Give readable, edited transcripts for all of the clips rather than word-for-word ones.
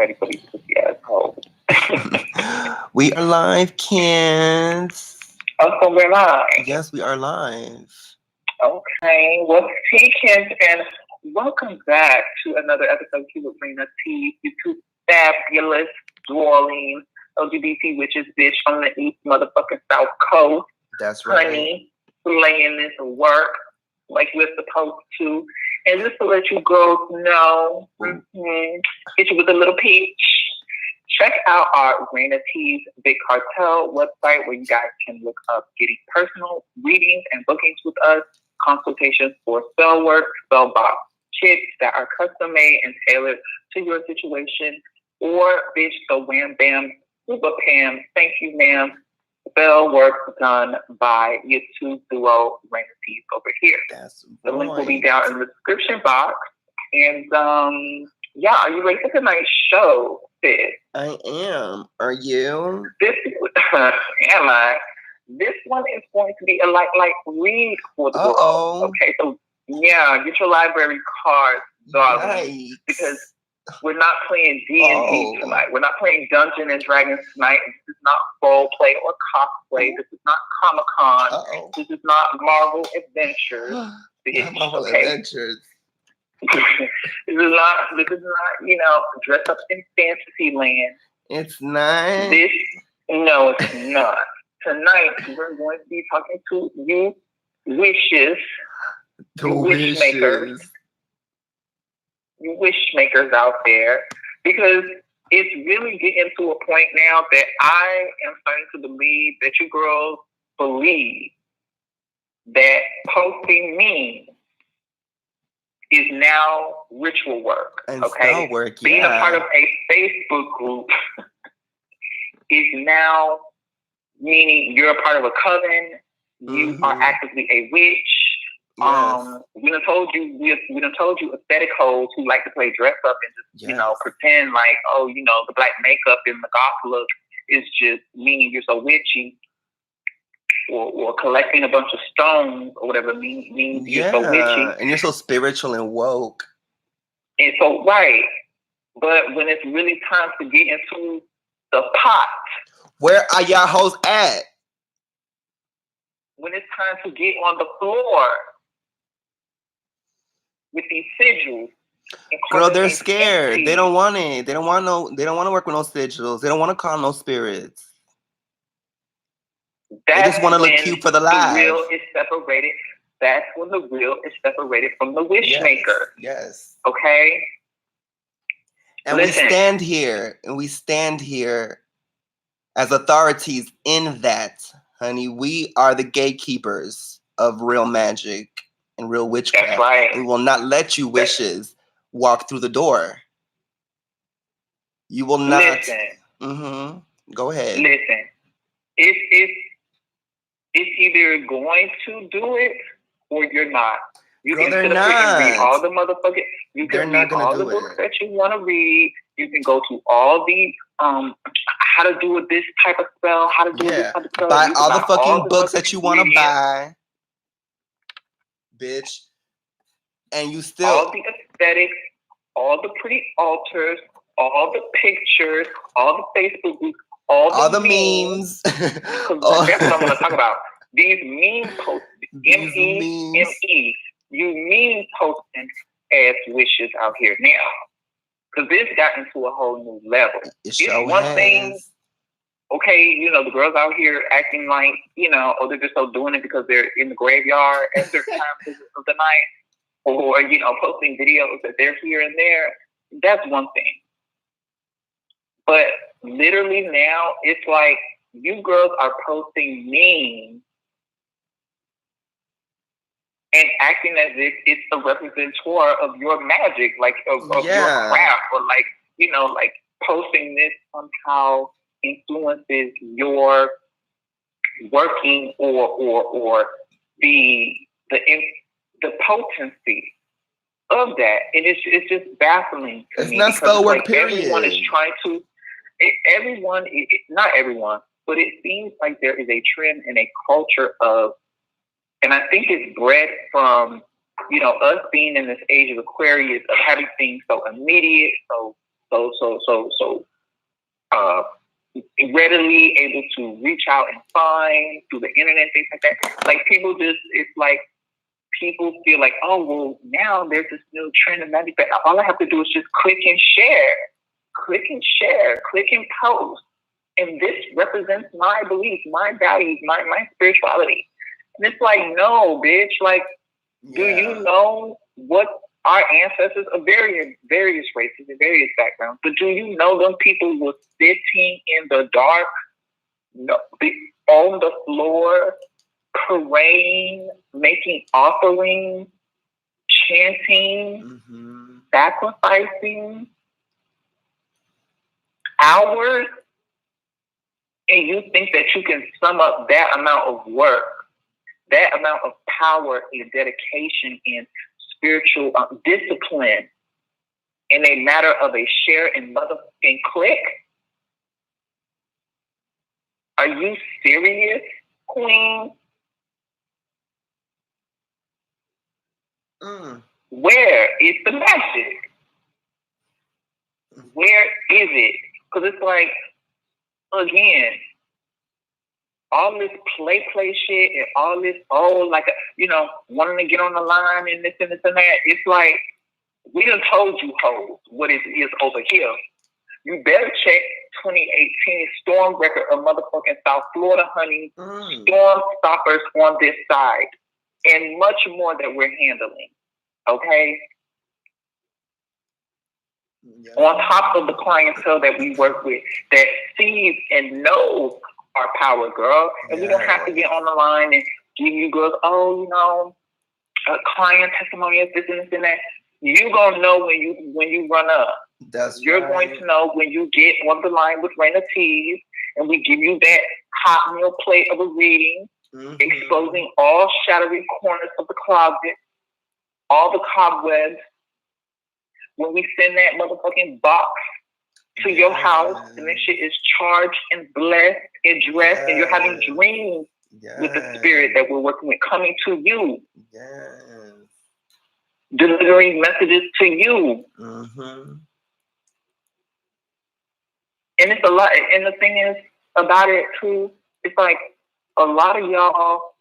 ready for these pussy assholes. We are live, kids. Oh, so we're live. Yes, we are live. Okay. Well, T, kids, and welcome back to another episode of with Rena T. You two fabulous, dwelling LGBT witches, bitch, from the East motherfucking South Coast. That's right. Honey, laying this work like we're supposed to. And just to let you girls know, hit you with a little peach. Check out our Rena T's Big Cartel website where you guys can look up getting personal readings and bookings with us, consultations for spell work, spell box kits that are custom made and tailored to your situation, or bitch, the wham bam, super pam, thank you ma'am, spell work done by your two duo Rena T's over here. That's the link will be down in the description box. And yeah, are you ready for tonight's show, sis? I am. Are you? Am I? This one is going to be a light read for the girls. Okay, so yeah, get your library cards, darling, because we're not playing D&D tonight. We're not playing Dungeons and Dragons tonight. This is not role play or cosplay. This is not Comic-Con. This is not Marvel Adventures. Marvel Adventures. This is not, you know, dress up in fantasy land. It's not. No, it's not. Tonight we're going to be talking to you wishes. The wish makers. You wish makers out there. Because it's really getting to a point now that I am starting to believe that you girls believe that posting memes is now ritual work. And okay? Work, yeah. Being a part of a Facebook group is now meaning you're a part of a coven. You are actively a witch. Yes. We done told you aesthetic hoes who like to play dress up and just you know pretend like the black makeup and the goth look is just meaning you're so witchy. Or collecting a bunch of stones or whatever means you're so witchy. And you're so spiritual and woke. And so, right. But when it's really time to get into the pot. Where are y'all hoes at? When it's time to get on the floor with these sigils. Girl, they're scared. They don't want it. They don't want to work with no sigils. They don't want to call no spirits. They just want to look cute for the live. The real is separated. That's when the real is separated from the wish maker. Yes. Okay? And listen, we stand here as authorities in that, honey. We are the gatekeepers of real magic and real witchcraft. That's right. We will not let you wishes walk through the door. You will not. Listen. Go ahead. Listen. It's either going to do it or you're not. You can sit up here and read all the motherfucking. You can read all the books that you want to read. You can go to all the how to do this type of spell, how to do this type of spell. Buy all the fucking books that you want to buy, bitch. And you still all the aesthetics, all the pretty altars, all the pictures, all the Facebook groups. All the memes. That's what I'm going to talk about. These meme posts. M-E-M-E. You meme posting ass wishes out here now. Because this got into a whole new level. It's one thing. Okay, the girls out here acting like, they're just so doing it because they're in the graveyard at certain times of the night. Or, posting videos that they're here and there. That's one thing. But literally now, it's like you girls are posting memes and acting as if it's a representative of your magic, like of your craft, or like posting this somehow influences your working or the potency of that, and it's just baffling to me. It's not spell work. Period. Everyone is trying to. Not everyone, but it seems like there is a trend and a culture of, and I think it's bred from, us being in this age of Aquarius, of having things so immediate, so readily able to reach out and find through the internet, things like that. Like people just, it's like people feel like, oh, well, now there's this new trend of magic. All I have to do is just click and share, click and post. And this represents my beliefs, my values, my spirituality. And it's like, no, bitch, like, do you know what our ancestors of various races and various backgrounds, but do you know them people were sitting in the dark, on the floor, praying, making offerings, chanting, sacrificing hours, and you think that you can sum up that amount of work, that amount of power and dedication and spiritual discipline in a matter of a share and motherfucking click? Are you serious, queen? Where is the magic? Where is it? Because it's like, again, all this play shit and all this, wanting to get on the line and this and that. It's like, we done told you hoes what it is over here. You better check 2018 storm record of motherfucking South Florida, honey. Storm stoppers on this side. And much more that we're handling. Okay? Yeah. On top of the clientele that we work with that sees and knows our power, girl. And we don't have to get on the line and give you girls, a client testimony is this and this and that. You're going to know when you run up. You're going to know when you get on the line with Raina Tees and we give you that hot meal plate of a reading, exposing all shadowy corners of the closet, all the cobwebs. When we send that motherfucking box to your house and that shit is charged and blessed and dressed and you're having dreams with the spirit that we're working with coming to you. Delivering messages to you. And it's a lot. And the thing is about it too, it's like a lot of y'all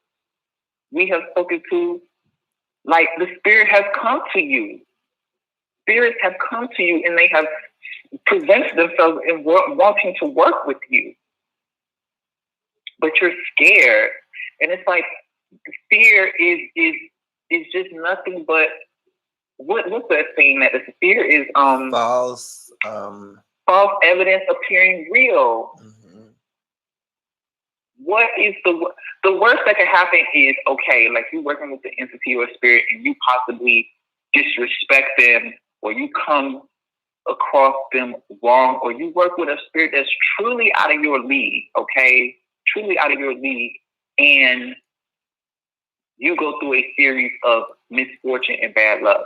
we have spoken to, like the spirit has come to you. Spirits have come to you and they have presented themselves in wanting to work with you. But you're scared. And it's like fear is just nothing but what's that thing that the fear is false evidence appearing real. What is the worst that can happen is, okay, like you're working with the entity or spirit and you possibly disrespect them or you come across them wrong or you work with a spirit that's truly out of your league, okay? Truly out of your league, and you go through a series of misfortune and bad luck.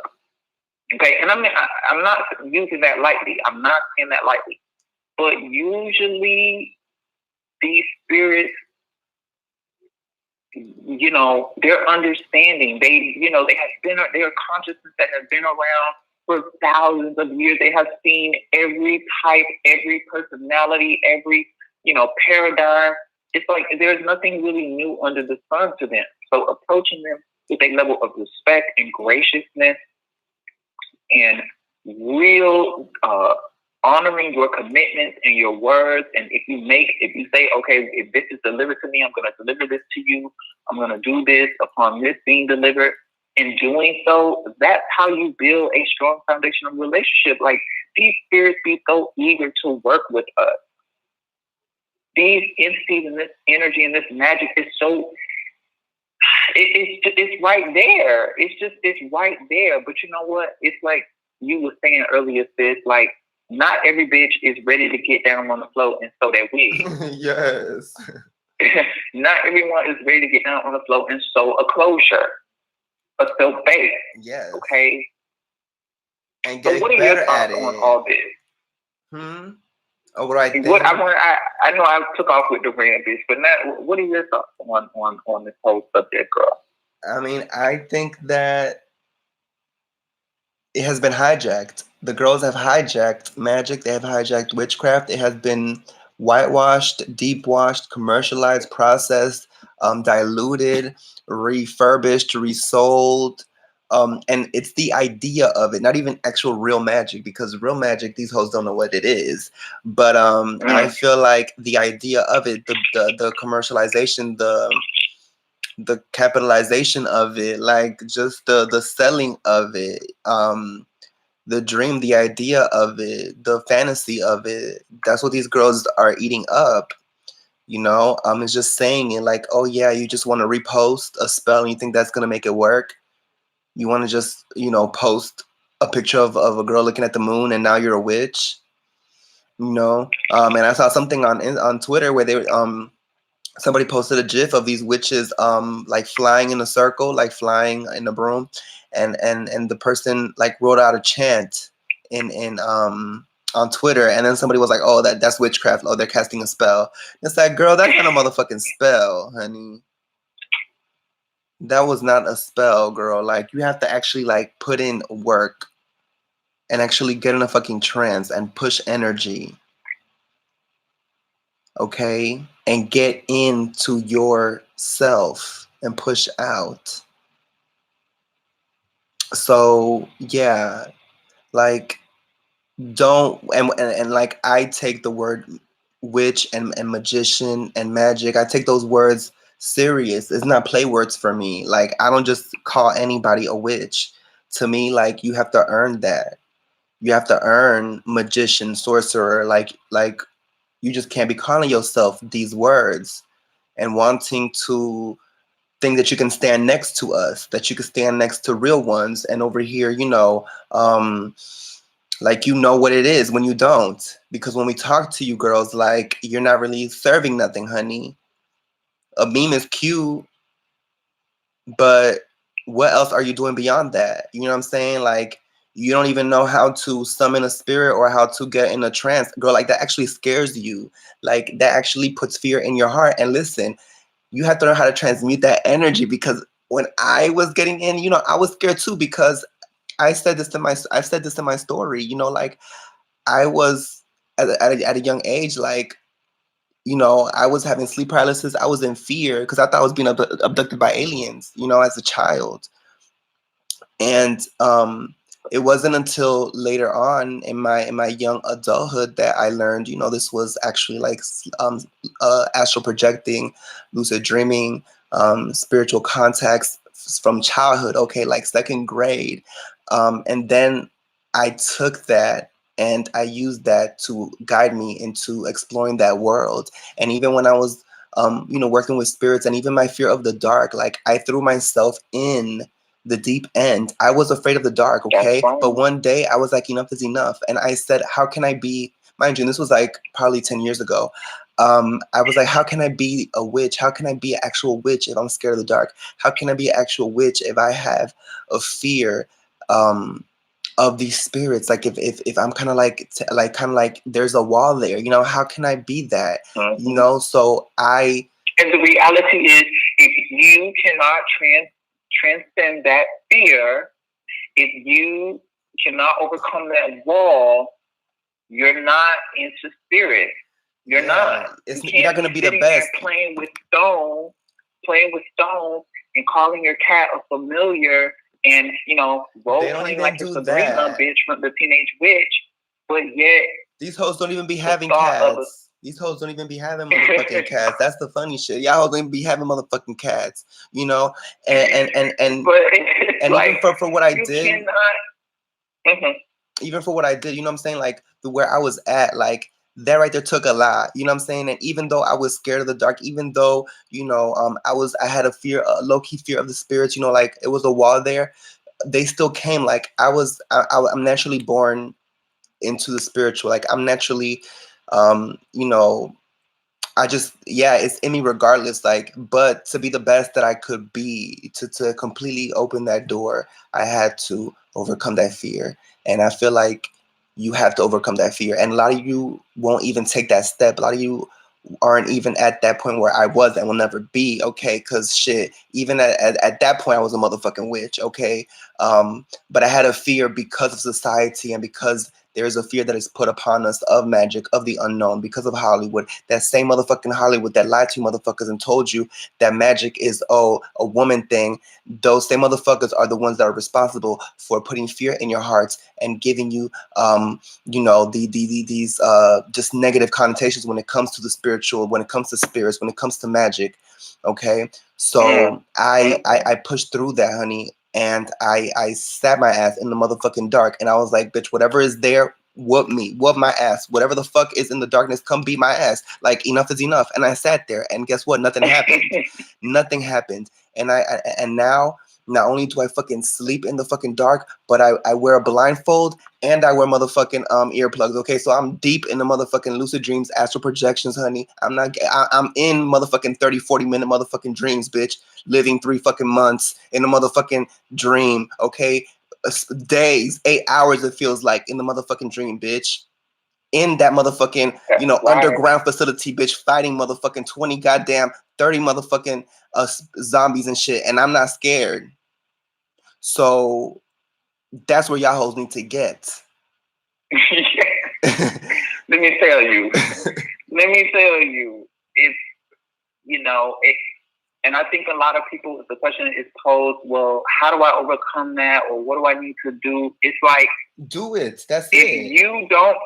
Okay, and I'm not using that lightly. I'm not saying that lightly. But usually these spirits, they're understanding. They are consciousness that has been around for thousands of years. They have seen every type, every personality, every, paradigm. It's like there's nothing really new under the sun to them. So approaching them with a level of respect and graciousness and real honoring your commitments and your words. And if you say, okay, if this is delivered to me, I'm going to deliver this to you. I'm going to do this upon this being delivered. In doing so, that's how you build a strong foundation of relationship. Like these spirits be so eager to work with us. These entities and this energy and this magic is so, it's right there. It's right there. But you know what? It's like you were saying earlier, sis, like not every bitch is ready to get down on the floor and sew that wig. Yes. Not everyone is ready to get down on the floor and sew a closure, a silk base. Yes. Okay. And get so better at it. On all this? Oh, what I think. I know I took off with the rant, bitch, but now, what are your thoughts on this whole subject, girl? I mean, I think that it has been hijacked. The girls have hijacked magic. They have hijacked witchcraft. It has been whitewashed, deep washed, commercialized, processed, diluted, refurbished, resold. And it's the idea of it, not even actual real magic, because real magic, these hoes don't know what it is. But I feel like the idea of it, the commercialization, the capitalization of it, like just the selling of it, the dream, the idea of it, the fantasy of it, that's what these girls are eating up. It's just saying it like, oh yeah, you just want to repost a spell and you think that's gonna make it work. You want to just post a picture of a girl looking at the moon and now you're a witch. And I saw something on Twitter where they somebody posted a gif of these witches like flying in a circle, like flying in a broom, and the person like wrote out a chant in on Twitter, and then somebody was like, oh, that's witchcraft, oh, they're casting a spell. It's like, girl, that's not a motherfucking spell, honey. That was not a spell, girl. Like, you have to actually like put in work and actually get in a fucking trance and push energy, okay, and get into yourself and push out. So yeah, like, don't and like, I take the word witch and magician and magic, I take those words serious. It's not play words for me. Like, I don't just call anybody a witch. To me, like, you have to earn that. You have to earn magician, sorcerer. Like you just can't be calling yourself these words and wanting to think that you can stand next to us, that you can stand next to real ones, and over here, like, what it is when you don't. Because when we talk to you girls, like, you're not really serving nothing, honey. A meme is cute, but what else are you doing beyond that? You know what I'm saying? Like, you don't even know how to summon a spirit or how to get in a trance. Girl, like, that actually scares you. Like, that actually puts fear in your heart. And listen, you have to learn how to transmute that energy, because when I was getting in, I was scared too, because I've said this in my story, like, I was at a young age, like, I was having sleep paralysis. I was in fear because I thought I was being abducted by aliens, as a child. And it wasn't until later on in my young adulthood that I learned, this was actually like astral projecting, lucid dreaming, spiritual contacts from childhood. Okay, like second grade, and then I took that and I used that to guide me into exploring that world. And even when I was, working with spirits, and even my fear of the dark, like, I threw myself in the deep end. I was afraid of the dark, okay? But one day I was like, enough is enough. And I said, how can I be, mind you, this was like probably 10 years ago. I was like, how can I be a witch? How can I be an actual witch if I'm scared of the dark? How can I be an actual witch if I have a fear of these spirits? Like, if I'm kind of like there's a wall there, how can I be that? Mm-hmm. So and the reality is, if you cannot transcend that fear, if you cannot overcome that wall, you're not into spirit. You're not. You're not going to be the best. Playing with stones, and calling your cat a familiar, and role playing like it's Sabrina, bitch from the Teenage Witch, but yet these hoes don't even be having cats. These hoes don't even be having motherfucking cats. That's the funny shit. Y'all hoes don't even be having motherfucking cats. And like, even for what I did, even for what I did, I'm saying, like, where I was at, like, that right there took a lot, I'm saying? And even though I was scared of the dark, even though, I had a low-key fear of the spirits, like, it was a wall there, they still came. Like, I'm naturally born into the spiritual. Like, I'm naturally, it's in me regardless. Like, but to be the best that I could be, to completely open that door, I had to overcome that fear. And I feel like you have to overcome that fear. And a lot of you won't even take that step. A lot of you aren't even at that point where I was and will never be, okay? Because shit, even at that point, I was a motherfucking witch, okay? But I had a fear because of society and because there's a fear that is put upon us of magic, of the unknown, because of Hollywood. That same motherfucking Hollywood that lied to you motherfuckers and told you that magic is, a woman thing. Those same motherfuckers are the ones that are responsible for putting fear in your hearts and giving you, these just negative connotations when it comes to the spiritual, when it comes to spirits, when it comes to magic. Okay, so I pushed through that, honey, and I sat my ass in the motherfucking dark, and I was like, bitch, whatever is there, whoop me, whoop my ass. Whatever the fuck is in the darkness, come beat my ass. Like, enough is enough. And I sat there, and guess what? Nothing happened. Nothing happened. And and now, not only do I fucking sleep in the fucking dark, but I wear a blindfold and I wear motherfucking earplugs. Okay, so I'm deep in the motherfucking lucid dreams, astral projections, honey. I'm in motherfucking 30, 40-minute motherfucking dreams, bitch. Living 3 fucking months in a motherfucking dream, okay? Days, 8 hours it feels like in the motherfucking dream, bitch. In that motherfucking, underground facility, bitch, fighting motherfucking 20 goddamn 30 motherfucking zombies and shit, and I'm not scared. So that's where y'all hoes need to get. Let me tell you, it's, and I think a lot of people, if the question is posed, well, how do I overcome that, or what do I need to do? It's like, do it. That's if it. You don't,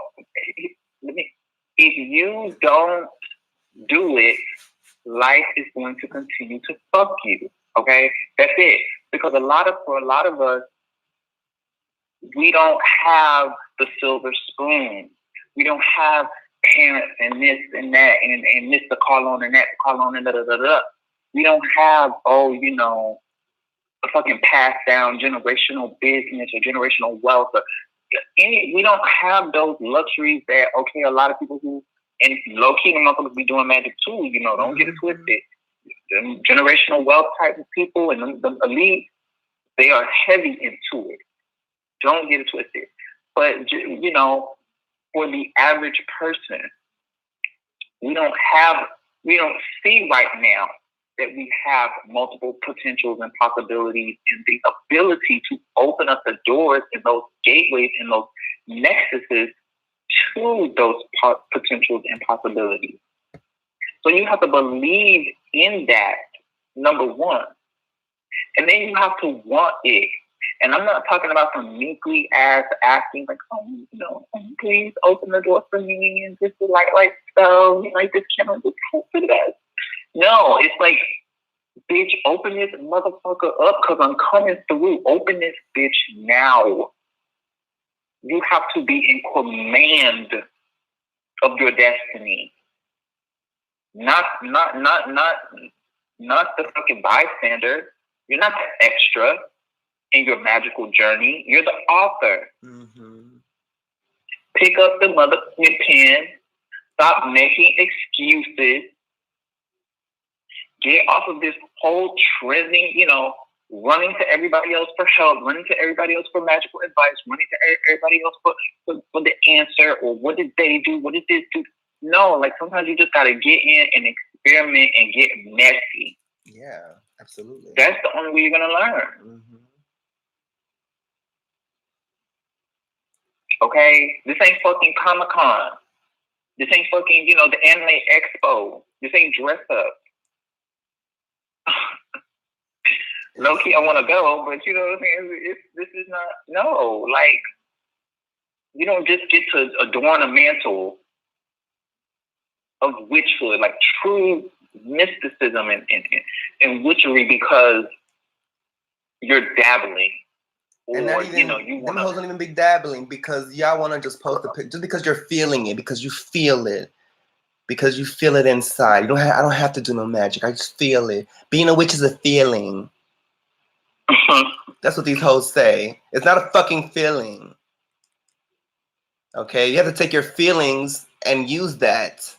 if you don't do it, life is going to continue to fuck you. Okay, that's it. Because for a lot of us, we don't have the silver spoon. We don't have parents and this and that and this to call on and that to call on and da da da da. We don't have a fucking passed down generational business or generational wealth or we don't have those luxuries that, okay, a lot of people who, and low key, I'm not going to be doing magic too, don't get it twisted. The generational wealth type of people and the elite, they are heavy into it. Don't get it twisted. But, for the average person, we don't see right now that we have multiple potentials and possibilities and the ability to open up the doors and those gateways and those nexuses to those potentials and possibilities. So you have to believe in that, number one. And then you have to want it. And I'm not talking about some meekly ass asking like, please open the door for me and just like so, this channel just hope for the best. No, it's like, bitch, open this motherfucker up because I'm coming through. Open this bitch now. You have to be in command of your destiny. Not the fucking bystander. You're not the extra in your magical journey. You're the author. Mm-hmm. Pick up the motherfucking pen. Stop making excuses. Get off of this whole trending, running to everybody else for help, running to everybody else for magical advice, running to everybody else for the answer, or what did they do? What did this do? No, like sometimes you just got to get in and experiment and get messy. Yeah, absolutely. That's the only way you're going to learn. Mm-hmm. Okay? This ain't fucking Comic-Con. This ain't fucking, the Anime Expo. This ain't dress up. Low key, I want to go, but you know what I mean? This is not, no, like, you don't just get to adorn a mantle of witchhood, like true mysticism and witchery because you're dabbling. Or, and not even, them hoes don't even be dabbling because y'all want to just post a picture, just because you're feeling it, because you feel it. Because you feel it inside. I don't have to do no magic. I just feel it. Being a witch is a feeling. That's what these hoes say. It's not a fucking feeling. Okay? You have to take your feelings and use that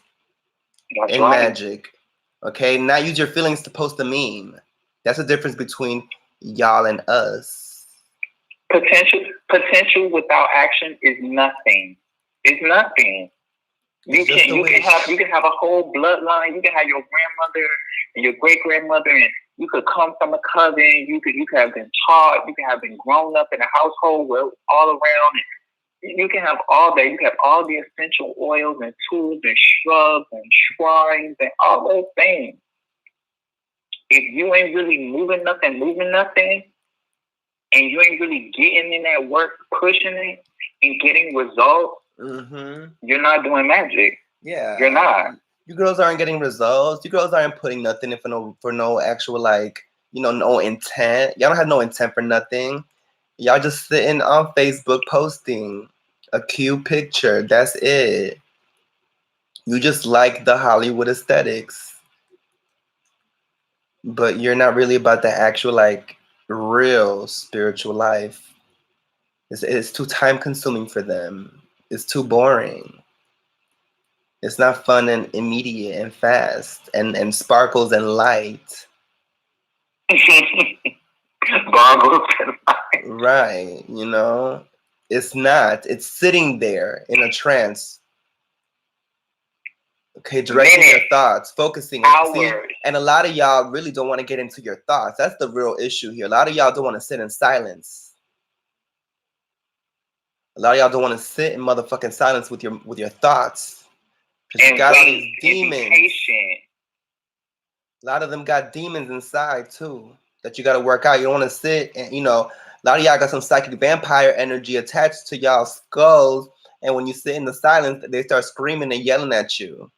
in magic. Okay? Not use your feelings to post a meme. That's the difference between y'all and us. Potential without action is nothing. It's nothing. You can have a whole bloodline. You can have your grandmother and your great grandmother, and you could come from a cousin. You could have been taught. You could have been grown up in a household where all around. And you can have all that. You can have all the essential oils and tools and shrubs and shrines and all those things. If you ain't really moving nothing, and you ain't really getting in that work, pushing it, and getting results, you're not doing magic. Yeah, you're not. You girls aren't getting results. You girls aren't putting nothing in for no actual, like, no intent. Y'all don't have no intent for nothing. Y'all just sitting on Facebook posting a cute picture. That's it. You just like the Hollywood aesthetics, but you're not really about the actual, like, real spiritual life. It's too time consuming for them. It's too boring. It's not fun and immediate and fast and sparkles and light. Sparkles and light. Right, It's not. It's sitting there in a trance. Okay, directing your thoughts, focusing. See, and a lot of y'all really don't want to get into your thoughts. That's the real issue here. A lot of y'all don't want to sit in silence. A lot of y'all don't want to sit in motherfucking silence with your thoughts. Because you got all these demons. A lot of them got demons inside too that you got to work out. You don't want to sit and, a lot of y'all got some psychic vampire energy attached to y'all skulls. And when you sit in the silence, they start screaming and yelling at you.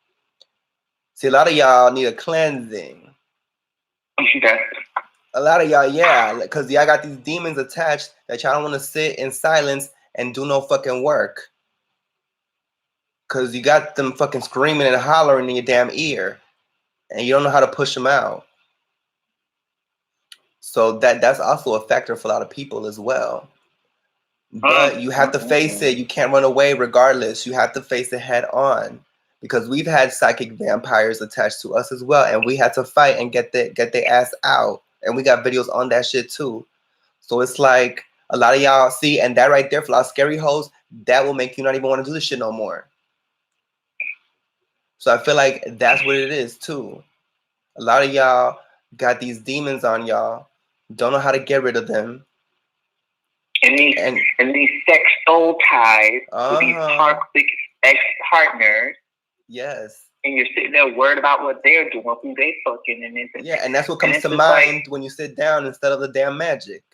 See, a lot of y'all need a cleansing. A lot of y'all, yeah, because y'all got these demons attached that y'all don't want to sit in silence and do no fucking work. Because you got them fucking screaming and hollering in your damn ear. And you don't know how to push them out. So that's also a factor for a lot of people as well. But you have to face it. You can't run away regardless. You have to face it head on. Because we've had psychic vampires attached to us as well. And we had to fight and get their ass out. And we got videos on that shit too. So it's like a lot of y'all see, and that right there for a lot of scary hoes, that will make you not even want to do this shit no more. So I feel like that's what it is too. A lot of y'all got these demons on y'all, don't know how to get rid of them. And these sex soul ties with these toxic ex-partners. Yes. And you're sitting there worried about what they're doing, who they fucking, and that's what comes to mind when you sit down instead of the damn magic.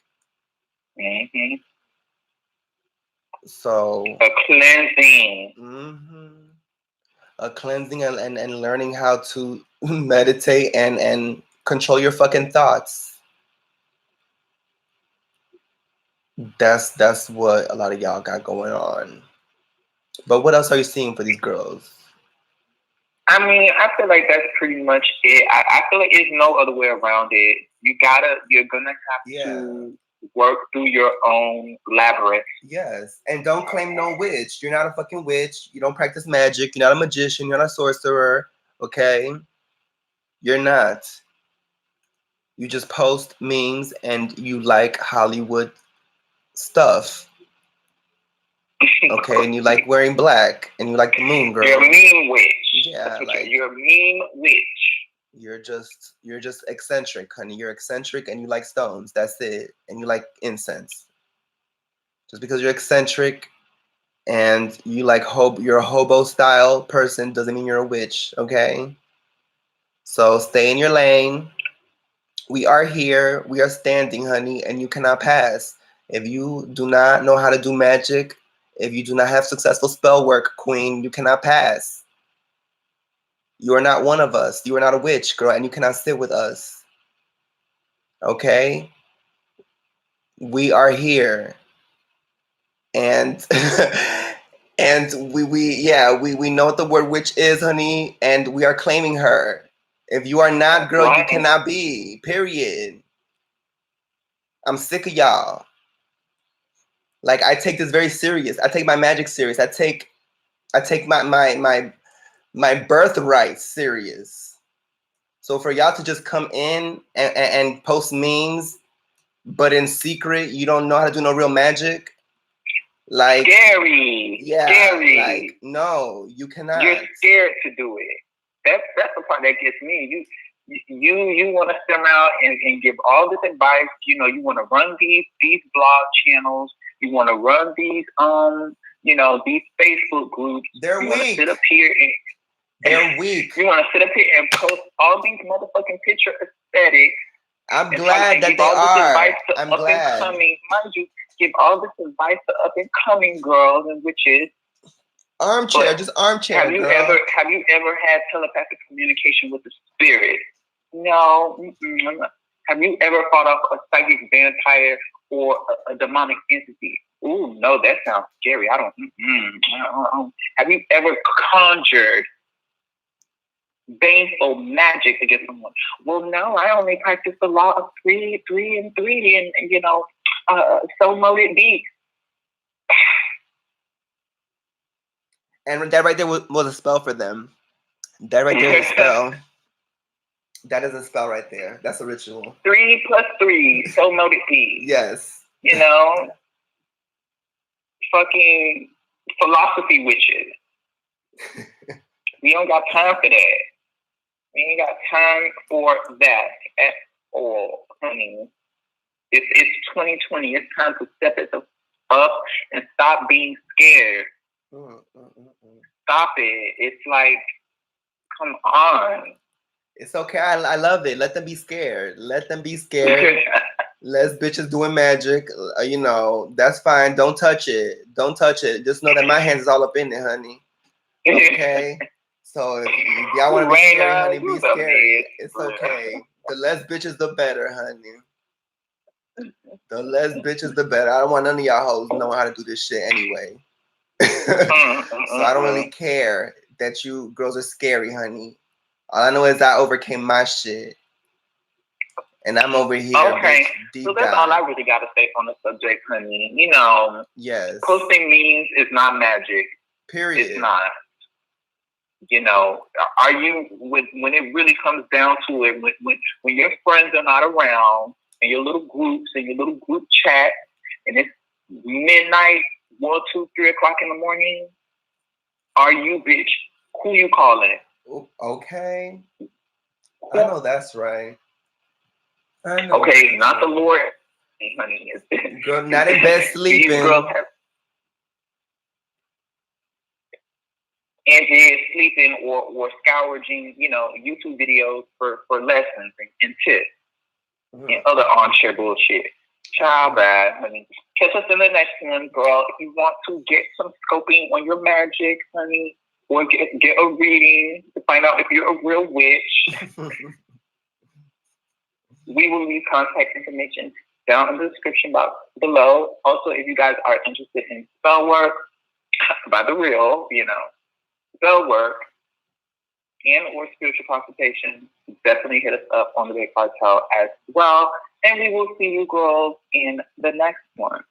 So a cleansing. A cleansing and learning how to meditate and control your fucking thoughts. That's what a lot of y'all got going on. But what else are you seeing for these girls? I mean, I feel like that's pretty much it. I feel like there's no other way around it. You're gonna have to work through your own labyrinth. Yes, and don't claim no witch. You're not a fucking witch. You don't practice magic. You're not a magician. You're not a sorcerer. Okay? You're not. You just post memes and you like Hollywood stuff. Okay, and you like wearing black, and you like the moon girl. You're a meme witch. Yeah, you're a meme witch. You're just eccentric, honey. You're eccentric, and you like stones. That's it. And you like incense. Just because you're eccentric, and you like you're a hobo style person doesn't mean you're a witch. Okay. So stay in your lane. We are here. We are standing, honey, and you cannot pass. If you do not know how to do magic, if you do not have successful spell work, queen, you cannot pass. You are not one of us. You are not a witch, girl, and you cannot sit with us. Okay? We are here. And and we know what the word witch is, honey, and we are claiming her. If you are not, girl, you cannot be. Period. I'm sick of y'all. Like, I take this very serious. I take my magic serious. I take my birthright serious. So for y'all to just come in and post memes, but in secret, you don't know how to do no real magic, Like scary. Yeah, scary. like no, you cannot. You're scared to do it. That's the part that gets me. You want to sit around and give all this advice. You know, you want to run these blog channels. You want to run these these Facebook groups. They're you weak. Want to sit up here and they're weak. You want to sit up here and post all these motherfucking picture aesthetics. I'm glad that they are. I'm glad. Mind you, give all this advice to up and coming girls and witches. Armchair, just armchair. Have you ever had telepathic communication with the spirit? No. Have you ever fought off a psychic vampire or a demonic entity? Ooh, no, that sounds scary. I don't. Have you ever conjured baneful magic against someone? Well, no, I only practice the law of 3, 3, and 3, and so mote it be. And that right there was a spell for them. That right there is a spell. That is a spell right there. That's a ritual. 3 + 3, so mote it be. Yes. You know, fucking philosophy witches. We don't got time for that. We ain't got time for that at all, honey. It's 2020. It's time to step it up and stop being scared. Stop it. It's like, come on. It's okay. I love it. Let them be scared. Let them be scared. Let's bitches doing magic. That's fine. Don't touch it. Don't touch it. Just know that my hands is all up in it, honey. Okay? So if y'all want to be scary, honey, be scary. It's okay. The less bitches, the better, honey. The less bitches, the better. I don't want none of y'all hoes knowing how to do this shit anyway. So I don't really care that you girls are scary, honey. All I know is I overcame my shit. And I'm over here. Okay. So that's all I really got to say on the subject, honey. Yes. Posting memes is not magic. Period. It's not. Are you, when it really comes down to it, when your friends are not around and your little groups and your little group chat and it's midnight, 1, 2, 3 o'clock in the morning, are you, bitch, who you calling? Okay. I know that's right. I know. Okay, not the Lord, honey. Girl, not in bed sleeping. These girls have Angie is sleeping or scourging, YouTube videos for lessons and tips and other armchair bullshit. Child bad, honey. Catch us in the next one, girl. If you want to get some scoping on your magic, honey, or get a reading to find out if you're a real witch, we will leave contact information down in the description box below. Also, if you guys are interested in spell work by the real, spell work and or spiritual consultation, definitely hit us up on the Big Cartel as well. And we will see you girls in the next one.